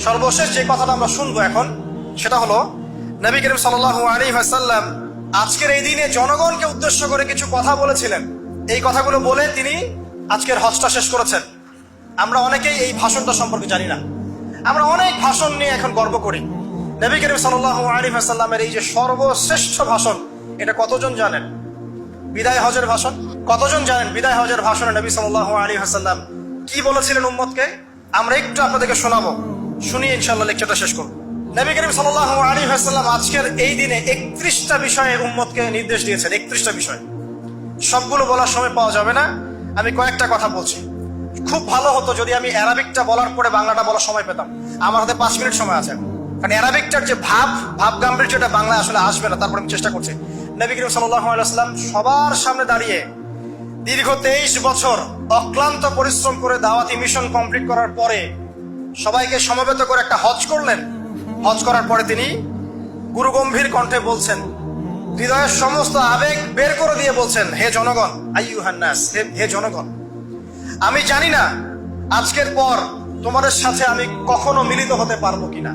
সর্বশেষ যে কথাটা আমরা শুনবো এখন সেটা হলো নবী করিম সাল্লাল্লাহু আলাইহি ওয়াসাল্লাম আজকের এই দিনে জনগণকে উদ্দেশ্য করে কিছু কথা বলেছিলেন। এই কথাগুলো বলে তিনি আজকের হজটা শেষ করেছেন। আমরা অনেকেই এই ভাষণটা সম্পর্কে জানি না। আমরা অনেক ভাষণ নিয়ে এখন গর্ব করি। নবী করিম সাল্লাল্লাহু আলাইহি ওয়াসাল্লামের এই যে সর্বশ্রেষ্ঠ ভাষণ, এটা কতজন জানেন? বিদায় হজের ভাষণ। কতজন জানেন বিদায় হজের ভাষণে নবী সাল্লাল্লাহু আলাইহি ওয়াসাল্লাম কি বলেছিলেন উম্মতকে? আমরা একটু আপনাদেরকে শোনাবো, শুনিয়ে ইনশাআল্লাহ লেকচারটা শেষ করব। নবী করিম সাল্লাল্লাহু আলাইহি ওয়াসাল্লাম আজকের এই দিনে 31টা বিষয়ে উম্মতকে নির্দেশ দিয়েছেন। 31টা বিষয়, সবগুলো বলার সময় পাওয়া যাবে না, আমি কয়েকটা কথা বলছি। খুব ভালো হতো যদি আমি অ্যারাবিকটা বলার পরে বাংলাটা বলার সময় পেতাম। আমার হাতে 5 মিনিট সময় আছে, কারণ অ্যারাবিকটার যে ভাব গাম্ভীর্যটা বাংলা আসলে আসবে না। তারপর আমি চেষ্টা করছি। নবী করিম সাল্লাল্লাহু আলাইহি ওয়াসাল্লাম সবার সামনে দাঁড়িয়ে দীর্ঘ 23 বছর অক্লান্ত পরিশ্রম করে দাওয়াতি মিশন কমপ্লিট করার পরে সবাইকে সমবেত করে একটা হজ করলেন। হজ করার পরে তিনি গুরুগম্ভীর কণ্ঠে বলছেন, হৃদয়ের সমস্ত আবেগ বের করে দিয়ে বলছেন, হে জনগণ, আইয়ুহান নাস, হে জনগণ, আমি জানি না আজকের পর তোমাদের সাথে আমি কখনো মিলিত হতে পারবো কিনা।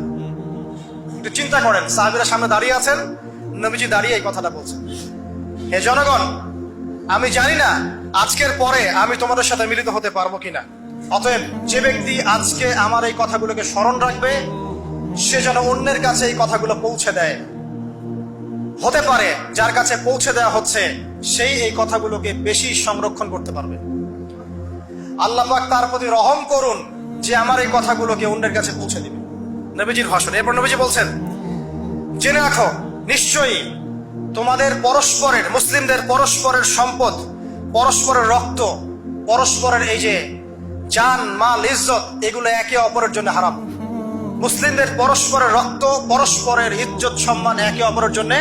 একটু চিন্তা করেন, সাহাবীরা সামনে দাঁড়িয়ে আছেন, নবীজি দাঁড়িয়ে এই কথাটা বলছেন, হে জনগণ, আমি জানি না আজকের পরে আমি তোমাদের সাথে মিলিত হতে পারবো কিনা। অতএব যে ব্যক্তি আজকে আমার এই কথাগুলোকে স্মরণ রাখবে, সে যেন অন্যের কাছে এই কথাগুলো পৌঁছে দেয়। হতে পারে যার কাছে পৌঁছে দেওয়া হচ্ছে সেই এই কথাগুলোকে বেশি সংরক্ষণ করতে পারবে। আল্লাহ পাক তার প্রতি রহম করুন যে আমার এই কথাগুলোকে অন্যের কাছে পৌঁছে দিবে। নবীজির ভাষণ। এরপর নবীজি বলছেন, জেনে রাখো নিশ্চয়ই তোমাদের পরস্পরের, মুসলিমদের পরস্পরের সম্পদ, পরস্পরের রক্ত, পরস্পরের এই যে জান মাল ইজ্জত, এগুলো একে অপরের জন্য হারাম। মুসলিমদের পরস্পরের রক্ত, পরস্পরের ইজ্জত সম্মান একে অপরের জন্য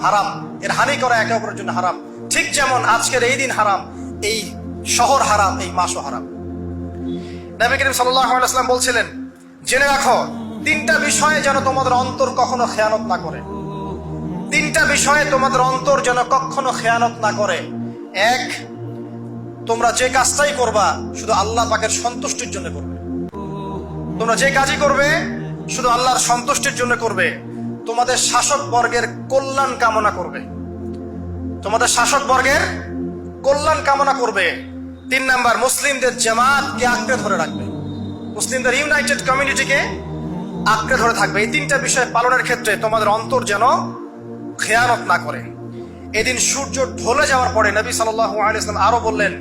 হারাম। এর হানি করা একে অপরের জন্য হারাম। ঠিক যেমন আজকের এই দিন হারাম, এই শহর হারাম, এই মাসও হারাম। নবী করিম সাল্লাল্লাহু আলাইহি ওয়াসাল্লাম বলছিলেন, জেনে রাখো 3টা বিষয়ে যেন তোমাদের অন্তর কখনো খেয়ানত না করে। 3টা বিষয়ে তোমাদের অন্তর যেন কখনো খেয়ানত না করে। 1, তোমরা যে কাজটাই করবা শুধু আল্লাহ পাকের সন্তুষ্টির জন্য করবে। তোমরা যে কাজই করবে শুধু আল্লাহর সন্তুষ্টির জন্য করবে। তোমাদের শাসক বর্গের কল্যাণ কামনা করবে। তোমাদের শাসক বর্গের কল্যাণ কামনা করবে। 3 নাম্বার, মুসলিমদের জামাতকে আঁকড়ে ধরে রাখবে। মুসলিমদের ইউনাইটেড কমিউনিটিকে আঁকড়ে ধরে থাকবে। এই 3টা বিষয় পালনের ক্ষেত্রে তোমাদের অন্তর যেন খেয়ানত না করে। এদিন সূর্য ঢলে যাওয়ার পরে নবী সাল্লাল্লাহু আলাইহি ওয়াসাল্লাম আরো বললেন,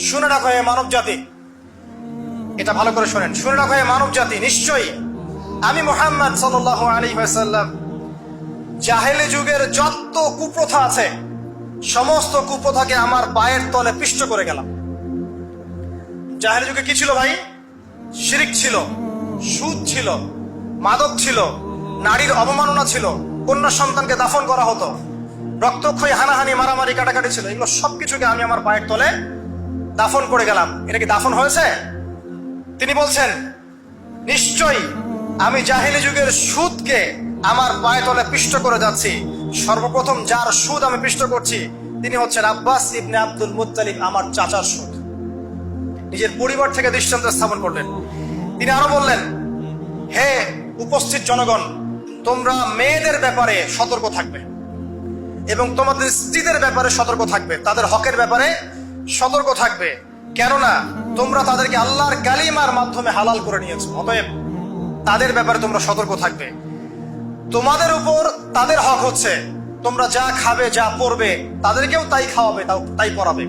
শুনে রাখো হে মানব জাতি, এটা ভালো করে শোনেন, শুনে রাখো হে মানব জাতি, নিশ্চয়ই আমি মুহাম্মদ সাল্লাল্লাহু আলাইহি ওয়াসাল্লাম জাহেলি যুগের যত কুপ্রথা আছে সমস্ত কুপ্রথাকে আমার পায়ের তলে পিষ্ট করে গেলাম। জাহেলি যুগে কি ছিল ভাই? শিরিক ছিল, সুদ ছিল, মাদক ছিল, নারীর অবমাননা ছিল, কন্যা সন্তানকে দাফন করা হতো, রক্তক্ষয়ী, হানাহানি, মারামারি, কাটাকাটি ছিল। এগুলো সবকিছুকে আমি আমার পায়ের তলে দাফন করে গেলাম। এটা কি দাফন হয়েছে? তিনি বলছেন, নিশ্চয়ই আমি জাহেলি যুগের সুদকে আমার পায়ের তলে পিষ্ট করে যাচ্ছি। সর্বপ্রথম যার সুদ আমি পিষ্ট করছি তিনি হচ্ছেন আব্বাস ইবনে আব্দুল মুত্তালিব, আমার চাচার সুদ। নিজের পরিবার থেকে দৃষ্টান্ত স্থাপন করলেন। তিনি আরো বললেন, হে উপস্থিত জনগণ, তোমরা মেয়েদের ব্যাপারে সতর্ক থাকবে এবং তোমাদের স্ত্রীদের ব্যাপারে সতর্ক থাকবে, তাদের হকের ব্যাপারে সতর্ক থাকবে, কেননা তোমরা তাদেরকে আল্লাহর কালিমার মাধ্যমে হালাল করে নিয়েছো। অতএব তাদের ব্যাপারে তোমরা সতর্ক থাকবে। তোমাদের উপর তাদের হক হচ্ছে তোমরা যা খাবে, যা পরবে, তাদেরকেও তাই খাওয়াবে, তাই পরাবে।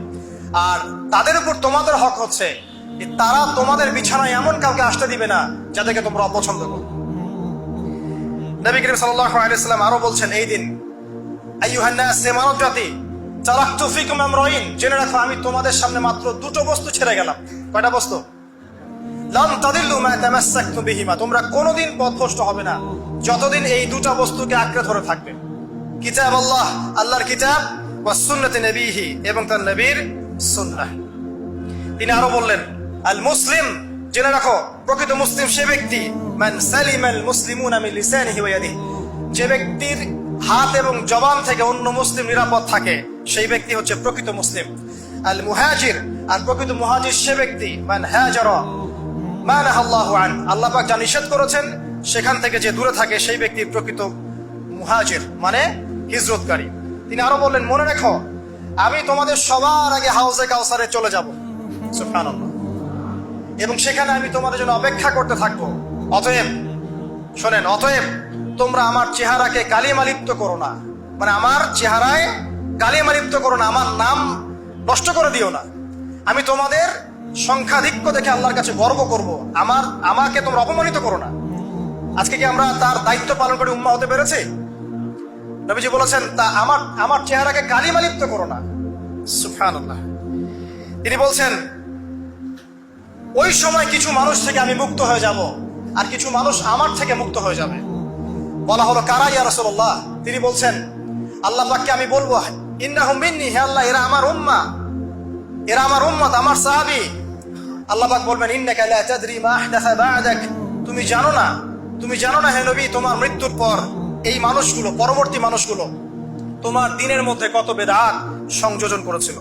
আর তাদের উপর তোমাদের হক হচ্ছে তারা তোমাদের বিছানায় এমন কাউকে আসতে দিবে না যাদেরকে তোমরা অপছন্দ করো। নবী করিম সাল্লাল্লাহু আলাইহি ওয়াসাল্লাম আরো বলছেন, এই দিন আইয়ুহান নাস, হে মানব জাতি, তারাকতু ফিকুম আমরাইন, জেনে রাখো আমি তোমাদের সামনে মাত্র 2টো বস্তু ছেড়ে গেলাম। কয়টা বস্তু? লান তাদিল্লু মা তামাসসাকতুম বিহিমা, তোমরা কোনোদিন পথভ্রষ্ট হবে না যতদিন এই 2টা বস্তুকে আঁকড়ে ধরে থাকবে। কিতাব আল্লাহ, আল্লাহর কিতাব, ওয়া সুন্নতে নবীহি, এবং তার নবীর সুন্নাহ। তিনি আরো বললেন, আল মুসলিম, জেনে রাখো প্রকৃত মুসলিম সে ব্যক্তি, মান সালিমাল মুসলিমুনা মিন লিসানিহি ওয়া ইয়াদিহি, যে ব্যক্তির হাত এবং জবান থেকে অন্য মুসলিম নিরাপদ থাকে সেই ব্যক্তি হচ্ছে প্রকৃত মুসলিম। আল মুহাজির, আর প্রকৃত মুহাজির সে ব্যক্তি, মান হাজারা মা নাহাল্লাহু আন, আল্লাহ পাক যা নিষেধ করেছেন সেখান থেকে যে দূরে থাকে সেই ব্যক্তির প্রকৃত মুহাজির, মানে হিজরতকারী। তিনি আরো বললেন, মনে রেখো আমি তোমাদের সবার আগে হাউজে কাউসারে চলে যাব, সুবহানাল্লাহ, এবং সেখানে আমি তোমাদের জন্য অপেক্ষা করতে থাকবো। অতএব শোনেন, অতএব তোমরা আমার চেহারাকে কালিমালিপ্ত করো না, মানে আমার চেহারায় কালিমালিপ্ত করো না, আমার নাম নষ্ট করে দিও না। আমি তোমাদের সংখ্যাধিক্য দেখে আল্লাহর কাছে গর্ব করব, আমাকে তোমরা অপমানিত করো না। আজকে কি আমরা তার দায়িত্ব পালন করে উম্মাহ হতে পেরেছি? নবীজি বলেছেন, তা আমার চেহারাকে কালিমালিপ্ত করো না, সুবহানাল্লাহ। তিনি বলছেন, ওই সময় কিছু মানুষ থেকে আমি মুক্ত হয়ে যাব, আর কিছু মানুষ আমার থেকে মুক্ত হয়ে যাবে। বলা হলো, কারা ইয়া রাসূলুল্লাহ? তিনি বলছেন, আল্লাহ পাককে আমি বলবো, ইন্নাহুম মিন্নি, হে আল্লাহ এরা আমার উম্মাহ, এরা আমার উম্মত, আমার সাহাবী। আল্লাহ পাক বলবেন, ইন্নাকা লা তাদরি মা আহদাসা বা'দাক, তুমি জানো না হে নবী, তোমার মৃত্যুর পর এই মানুষগুলো, পরবর্তী মানুষগুলো তোমার দ্বীনের মধ্যে কত বেদাত সংযোজন করেছিল।